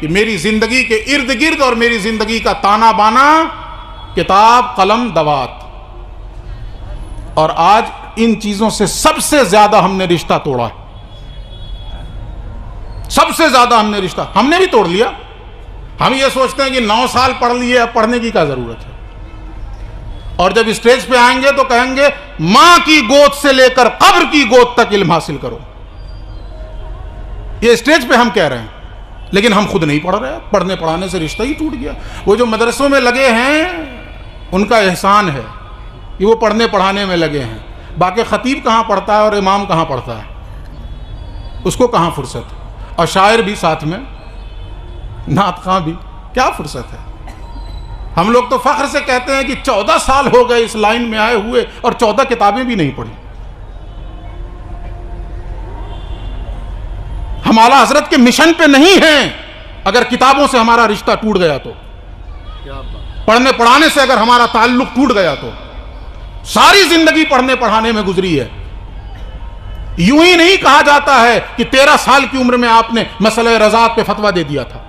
کہ میری زندگی کے ارد گرد اور میری زندگی کا تانا بانا کتاب، قلم، دوات. اور آج ان چیزوں سے سب سے زیادہ ہم نے رشتہ توڑا ہے. سب سے زیادہ ہم نے رشتہ ہم نے بھی توڑ لیا. ہم یہ سوچتے ہیں کہ 9 سال پڑھ لیے، اب پڑھنے کی کیا ضرورت ہے. اور جب اسٹیج پہ آئیں گے تو کہیں گے ماں کی گود سے لے کر قبر کی گود تک علم حاصل کرو. یہ اسٹیج پہ ہم کہہ رہے ہیں، لیکن ہم خود نہیں پڑھ رہے. پڑھنے پڑھانے سے رشتہ ہی ٹوٹ گیا. وہ جو مدرسوں میں لگے ہیں ان کا احسان ہے کہ وہ پڑھنے پڑھانے میں لگے ہیں. باقی خطیب کہاں پڑھتا ہے اور امام کہاں پڑھتا ہے؟ اس کو کہاں فرصت ہے؟ اور شاعر بھی ساتھ میں، نعت خواں بھی، کیا فرصت ہے؟ ہم لوگ تو فخر سے کہتے ہیں کہ 14 سال ہو گئے اس لائن میں آئے ہوئے اور 14 کتابیں بھی نہیں پڑھی. ہم اعلیٰ حضرت کے مشن پہ نہیں ہیں اگر کتابوں سے ہمارا رشتہ ٹوٹ گیا تو. پڑھنے پڑھانے سے اگر ہمارا تعلق ٹوٹ گیا تو. ساری زندگی پڑھنے پڑھانے میں گزری ہے. یوں ہی نہیں کہا جاتا ہے کہ 13 سال کی عمر میں آپ نے مسئلہ رضاعت پہ فتویٰ دے دیا تھا.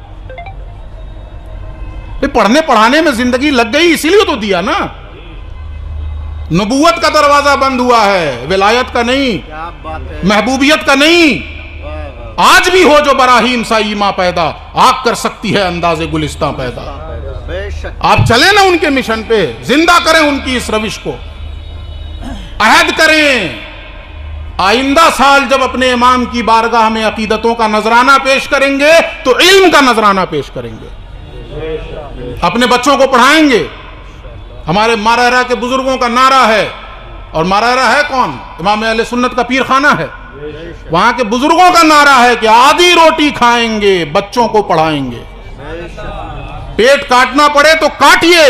پڑھنے پڑھانے میں زندگی لگ گئی، اسی لیے تو دیا نا. نبوت کا دروازہ بند ہوا ہے، ولایت کا نہیں، محبوبیت کا نہیں. آج بھی ہو جو براہیم سا ایماں پیدا، آگ کر سکتی ہے انداز گلستاں پیدا. آپ چلیں نا ان کے مشن پہ، زندہ کریں ان کی اس روش کو. عہد کریں آئندہ سال جب اپنے امام کی بارگاہ میں عقیدتوں کا نذرانہ پیش کریں گے تو علم کا نذرانہ پیش کریں گے. اپنے بچوں کو پڑھائیں گے. ہمارے مارہرہ کے بزرگوں کا نعرہ ہے، اور مارہرہ ہے کون؟ امام اہل سنت کا پیر خانہ ہے. وہاں کے بزرگوں کا نعرہ ہے کہ آدھی روٹی کھائیں گے، بچوں کو پڑھائیں گے. پیٹ کاٹنا پڑے تو کاٹیے،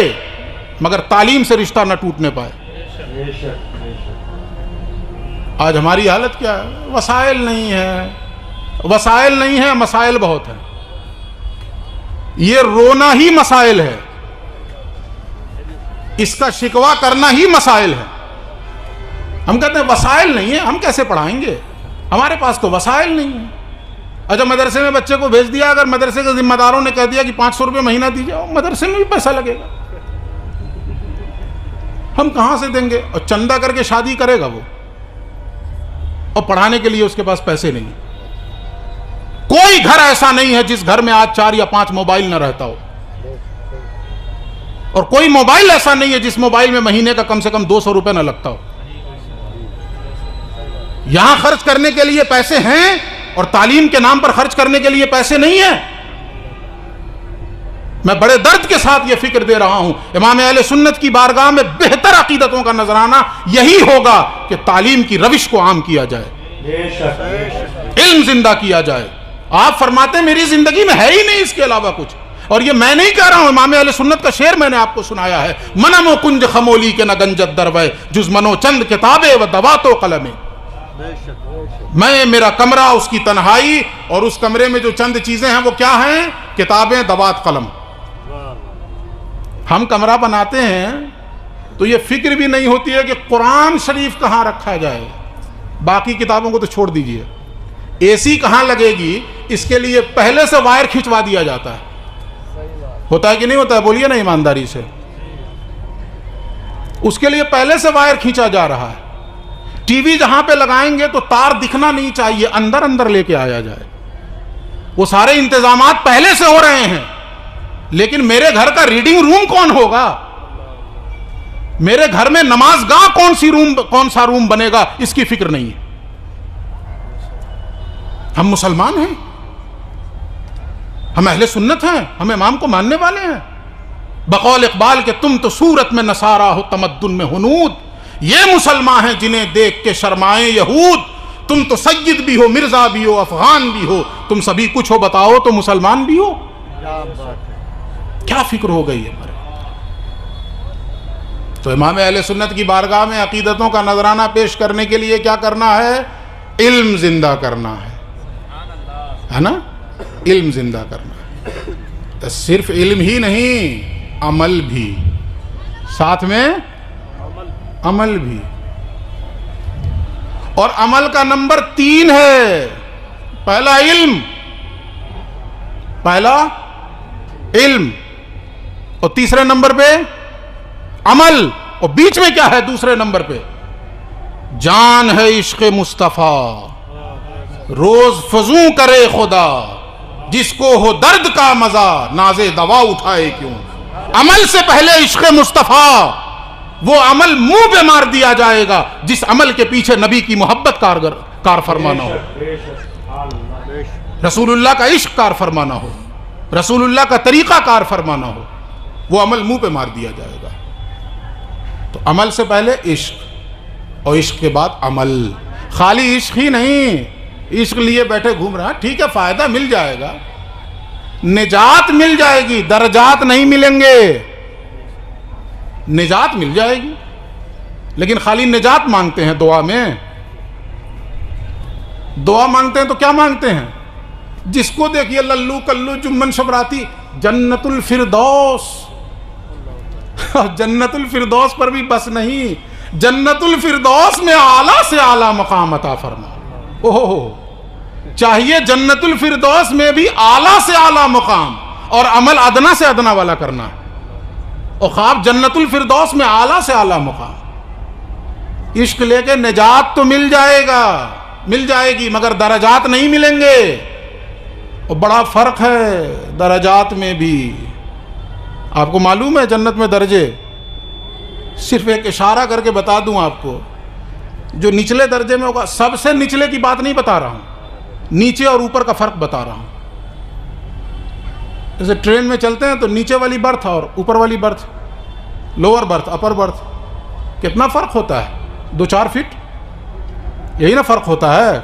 مگر تعلیم سے رشتہ نہ ٹوٹنے پائے. آج ہماری حالت کیا ہے؟ وسائل نہیں ہے. وسائل نہیں ہے، مسائل بہت ہیں. یہ رونا ہی مسائل ہے، اس کا شکوہ کرنا ہی مسائل ہے. ہم کہتے ہیں وسائل نہیں ہے، ہم کیسے پڑھائیں گے؟ ہمارے پاس تو وسائل نہیں ہے. اچھا مدرسے میں بچے کو بھیج دیا، اگر مدرسے کے ذمہ داروں نے کہہ دیا کہ 500 روپے مہینہ دیجیے، مدرسے میں بھی پیسہ لگے گا. ہم کہاں سے دیں گے؟ اور چندہ کر کے شادی کرے گا وہ، اور پڑھانے کے لیے اس کے پاس پیسے نہیں. کوئی گھر ایسا نہیں ہے جس گھر میں آج 4 یا 5 موبائل نہ رہتا ہو، اور کوئی موبائل ایسا نہیں ہے جس موبائل میں مہینے کا کم سے کم 200 روپے نہ لگتا ہو. یہاں خرچ کرنے کے لیے پیسے ہیں اور تعلیم کے نام پر خرچ کرنے کے لیے پیسے نہیں ہیں. میں بڑے درد کے ساتھ یہ فکر دے رہا ہوں. امام اہل سنت کی بارگاہ میں بہتر عقیدتوں کا نذرانہ یہی ہوگا کہ تعلیم کی روش کو عام کیا جائے، علم زندہ کیا جائے. آپ فرماتے ہیں میری زندگی میں ہے ہی نہیں اس کے علاوہ کچھ. اور یہ میں نہیں کہہ رہا ہوں، امام اہل سنت کا شعر میں نے آپ کو سنایا ہے. منم و کنج خمولی کے نہ گنجت دروے، جز منو چند کتابیں و دوات و قلمیں. میں، میرا کمرہ، اس کی تنہائی، اور اس کمرے میں جو چند چیزیں ہیں وہ کیا ہیں؟ کتابیں، دوات، قلم. ہم کمرہ بناتے ہیں تو یہ فکر بھی نہیں ہوتی ہے کہ قرآن شریف کہاں رکھا جائے. باقی کتابوں کو تو چھوڑ دیجئے. اے سی کہاں لگے گی اس کے لیے پہلے سے وائر کھنچوا دیا جاتا ہے. ہوتا ہے کہ نہیں ہوتا ہے؟ بولیے نا ایمانداری سے. اس کے لیے پہلے سے وائر کھینچا جا رہا ہے. ٹی وی جہاں پہ لگائیں گے تو تار دکھنا نہیں چاہیے، اندر اندر لے کے آیا جائے. وہ سارے انتظامات پہلے سے ہو رہے ہیں. لیکن میرے گھر کا ریڈنگ روم کون ہوگا؟ میرے گھر میں نماز گاہ کون سا روم بنے گا، اس کی فکر نہیں ہے. ہم مسلمان ہیں، ہم اہل سنت ہیں، ہم امام کو ماننے والے ہیں. بقول اقبال کہ تم تو صورت میں نصارہ ہو، تمدن میں ہنود. یہ مسلمان ہیں جنہیں دیکھ کے شرمائیں یہود. تم تو سید بھی ہو، مرزا بھی ہو، افغان بھی ہو، تم سبھی کچھ ہو، بتاؤ تو مسلمان بھی ہو. کیا فکر ہو گئی ہمارے. تو امام اہل سنت کی بارگاہ میں عقیدتوں کا نذرانہ پیش کرنے کے لیے کیا کرنا ہے؟ علم زندہ کرنا ہے نا. علم زندہ کرنا ہے. صرف علم ہی نہیں، عمل بھی ساتھ میں، عمل بھی. اور عمل کا نمبر 3 ہے. پہلا علم، پہلا علم، اور تیسرے نمبر پہ عمل، اور بیچ میں کیا ہے دوسرے نمبر پہ؟ جان ہے عشق مصطفیٰ، روز فزوں کرے خدا، جس کو ہو درد کا مزہ ناز دوا اٹھائے کیوں۔ عمل سے پہلے عشق مصطفیٰ، وہ عمل منہ پہ مار دیا جائے گا جس عمل کے پیچھے نبی کی محبت کار فرمانا ہو، رسول اللہ کا عشق کار فرمانا ہو، رسول اللہ کا طریقہ کار فرمانا ہو، وہ عمل منہ پہ مار دیا جائے گا۔ تو عمل سے پہلے عشق، اور عشق کے بعد عمل۔ خالی عشق ہی نہیں، عشق لیے بیٹھے گھوم رہا، ٹھیک ہے فائدہ مل جائے گا، نجات مل جائے گی، درجات نہیں ملیں گے، نجات مل جائے گی، لیکن خالی نجات مانگتے ہیں دعا میں۔ دعا مانگتے ہیں تو کیا مانگتے ہیں؟ جس کو دیکھیے للو کلو جمن شبراتی، جنت الفردوس، جنت الفردوس پر بھی بس نہیں، جنت الفردوس میں اعلیٰ سے اعلیٰ مقام عطا فرما۔ اوہ چاہیے جنت الفردوس میں بھی اعلیٰ سے اعلیٰ مقام، اور عمل ادنا سے ادنا والا کرنا ہے، اور خواب جنت الفردوس میں اعلیٰ سے اعلیٰ مقام۔ عشق لے کے نجات تو مل جائے گا، مل جائے گی، مگر درجات نہیں ملیں گے، اور بڑا فرق ہے درجات میں بھی۔ آپ کو معلوم ہے جنت میں درجے؟ صرف ایک اشارہ کر کے بتا دوں آپ کو، جو نچلے درجے میں ہوگا، سب سے نچلے کی بات نہیں بتا رہا ہوں، نیچے اور اوپر کا فرق بتا رہا ہوں۔ جیسے ٹرین میں چلتے ہیں تو نیچے والی برتھ اور اوپر والی برتھ، لوور برتھ اپر برتھ، کتنا فرق ہوتا ہے؟ 2-4 فٹ، یہی نا فرق ہوتا ہے۔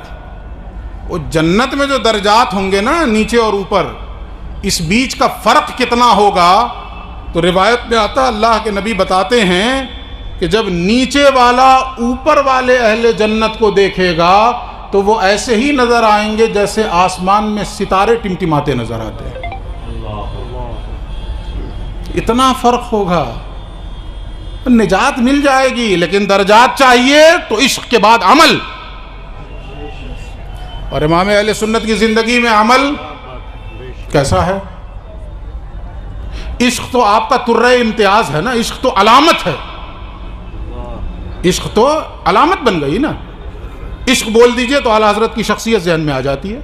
وہ جنت میں جو درجات ہوں گے نا نیچے اور اوپر، اس بیچ کا فرق کتنا ہوگا؟ تو روایت میں آتا اللہ کے نبی بتاتے ہیں کہ جب نیچے والا اوپر والے اہل جنت کو دیکھے گا تو وہ ایسے ہی نظر آئیں گے جیسے آسمان میں ستارے ٹمٹماتے نظر آتے ہیں، اتنا فرق ہوگا۔ نجات مل جائے گی، لیکن درجات چاہیے تو عشق کے بعد عمل، اور امام اہل سنت کی زندگی میں عمل کیسا ہے؟ عشق تو آپ کا ترہ امتیاز ہے نا، عشق تو علامت ہے، عشق تو علامت بن گئی نا۔ عشق بول دیجئے تو اعلیٰ حضرت کی شخصیت ذہن میں آ جاتی ہے۔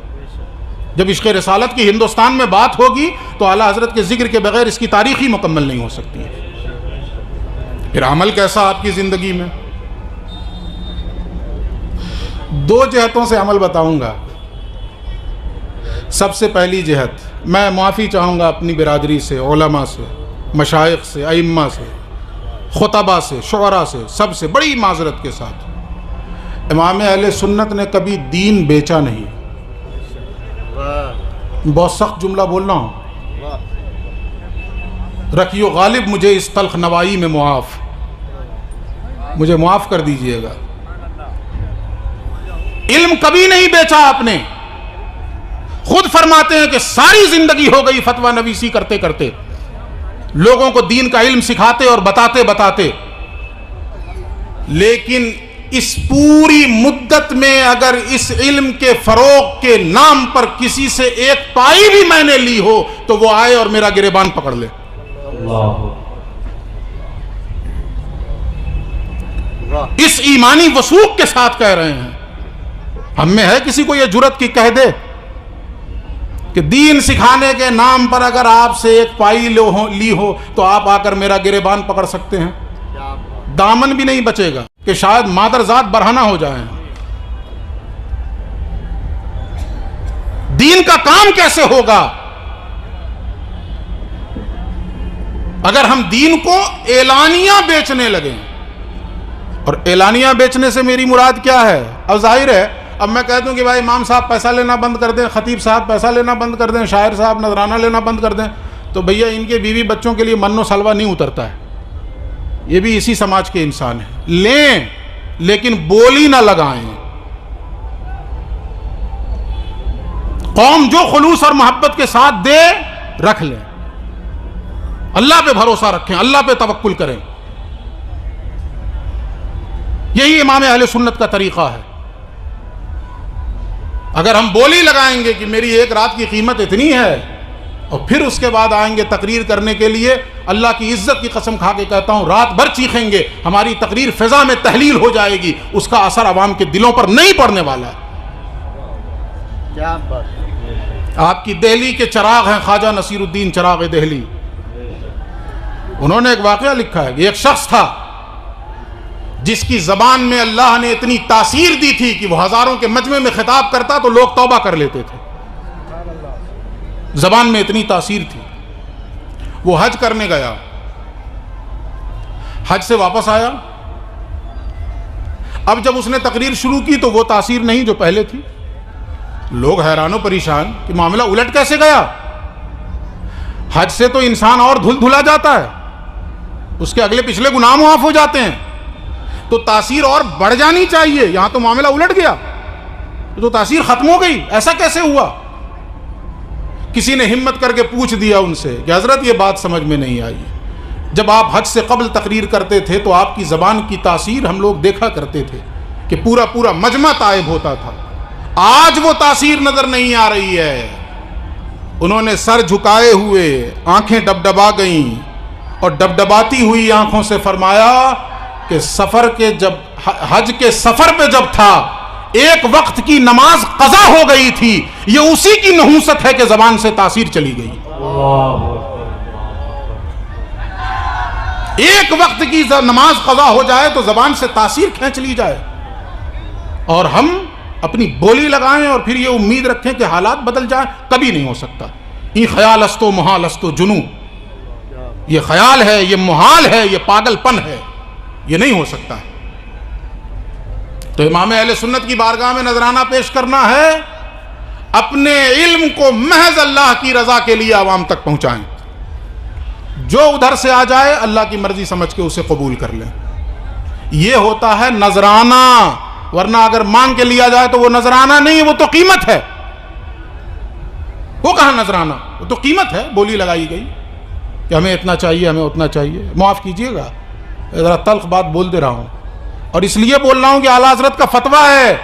جب عشق رسالت کی ہندوستان میں بات ہوگی تو اعلیٰ حضرت کے ذکر کے بغیر اس کی تاریخ ہی مکمل نہیں ہو سکتی ہے۔ پھر عمل کیسا آپ کی زندگی میں؟ 2 جہتوں سے عمل بتاؤں گا۔ سب سے پہلی جہت، میں معافی چاہوں گا اپنی برادری سے، علماء سے، مشائخ سے، ائمہ سے، خطبہ سے، شعراء سے، سب سے بڑی معذرت کے ساتھ، امام اہل سنت نے کبھی دین بیچا نہیں۔ بہت سخت جملہ بول رہا ہوں، رکھیو غالب مجھے اس تلخ نوائی میں معاف، مجھے معاف کر دیجئے گا۔ علم کبھی نہیں بیچا آپ نے، خود فرماتے ہیں کہ ساری زندگی ہو گئی فتویٰ نویسی کرتے کرتے، لوگوں کو دین کا علم سکھاتے اور بتاتے بتاتے، لیکن اس پوری مدت میں اگر اس علم کے فروغ کے نام پر کسی سے ایک پائی بھی میں نے لی ہو تو وہ آئے اور میرا گریبان پکڑ لے۔ اس ایمانی وثوق کے ساتھ کہہ رہے ہیں۔ ہم میں ہے کسی کو یہ جرت کی کہہ دے کہ دین سکھانے کے نام پر اگر آپ سے ایک پائی لی ہو تو آپ آ کر میرا گریبان پکڑ سکتے ہیں؟ دامن بھی نہیں بچے گا کہ شاید مادرزاد برہنہ ہو جائیں۔ دین کا کام کیسے ہوگا اگر ہم دین کو اعلانیہ بیچنے لگیں؟ اور اعلانیہ بیچنے سے میری مراد کیا ہے؟ اب ظاہر ہے، اب میں کہہ دوں کہ بھائی امام صاحب پیسہ لینا بند کر دیں، خطیب صاحب پیسہ لینا بند کر دیں، شاعر صاحب نذرانہ لینا بند کر دیں، تو بھیا ان کے بیوی بچوں کے لیے من و سلوہ نہیں اترتا ہے۔ یہ بھی اسی سماج کے انسان ہیں، لیں لیکن بولی نہ لگائیں۔ قوم جو خلوص اور محبت کے ساتھ دے رکھ لیں، اللہ پہ بھروسہ رکھیں، اللہ پہ توکل کریں۔ یہی امام اہل سنت کا طریقہ ہے۔ اگر ہم بولی لگائیں گے کہ میری ایک رات کی قیمت اتنی ہے اور پھر اس کے بعد آئیں گے تقریر کرنے کے لیے. اللہ کی عزت کی قسم کھا کے کہتا ہوں رات بھر چیخیں گے, ہماری تقریر فضا میں تحلیل ہو جائے گی, اس کا اثر عوام کے دلوں پر نہیں پڑنے والا ہے. کیا بات. آپ کی دہلی کے چراغ ہیں خواجہ نصیر الدین چراغ دہلی. انہوں نے ایک واقعہ لکھا ہے کہ ایک شخص تھا جس کی زبان میں اللہ نے اتنی تاثیر دی تھی کہ وہ ہزاروں کے مجمع میں خطاب کرتا تو لوگ توبہ کر لیتے تھے. زبان میں اتنی تاثیر تھی. وہ حج کرنے گیا, حج سے واپس آیا. اب جب اس نے تقریر شروع کی تو وہ تاثیر نہیں جو پہلے تھی. لوگ حیران و پریشان کہ معاملہ الٹ کیسے گیا. حج سے تو انسان اور دھل دھلا جاتا ہے, اس کے اگلے پچھلے گناہ معاف ہو جاتے ہیں, تو تاثیر اور بڑھ جانی چاہیے. یہاں تو معاملہ الٹ گیا, تو تاثیر ختم ہو گئی. ایسا کیسے ہوا؟ کسی نے ہمت کر کے پوچھ دیا ان سے کہ حضرت یہ بات سمجھ میں نہیں آئی. جب آپ حج سے قبل تقریر کرتے تھے تو آپ کی زبان کی تاثیر ہم لوگ دیکھا کرتے تھے کہ پورا پورا مجمع تائب ہوتا تھا. آج وہ تاثیر نظر نہیں آ رہی ہے. انہوں نے سر جھکائے ہوئے, آنکھیں ڈبڈبا گئیں, اور ڈبڈباتی ہوئی آنکھوں سے فرمایا کہ سفر کے جب حج کے سفر پہ جب تھا ایک وقت کی نماز قضا ہو گئی تھی. یہ اسی کی نحوست ہے کہ زبان سے تاثیر چلی گئی. ایک وقت کی نماز قضا ہو جائے تو زبان سے تاثیر کھینچ لی جائے, اور ہم اپنی بولی لگائیں اور پھر یہ امید رکھیں کہ حالات بدل جائیں. کبھی نہیں ہو سکتا. یہ خیال استو محال استو جنو, یہ خیال ہے, یہ محال ہے, یہ پاگل پن ہے, یہ نہیں ہو سکتا ہے. تو امام اہل سنت کی بارگاہ میں نذرانہ پیش کرنا ہے, اپنے علم کو محض اللہ کی رضا کے لیے عوام تک پہنچائیں. جو ادھر سے آ جائے اللہ کی مرضی سمجھ کے اسے قبول کر لیں. یہ ہوتا ہے نذرانہ. ورنہ اگر مانگ کے لیا جائے تو وہ نذرانہ نہیں, وہ تو قیمت ہے. وہ کہاں نذرانہ, وہ تو قیمت ہے. بولی لگائی گئی کہ ہمیں اتنا چاہیے, ہمیں اتنا چاہیے. معاف کیجئے گا ذرا تلخ بات بول دے رہا ہوں, اور اس لیے بول رہا ہوں کہ اعلیٰ حضرت کا فتویٰ ہے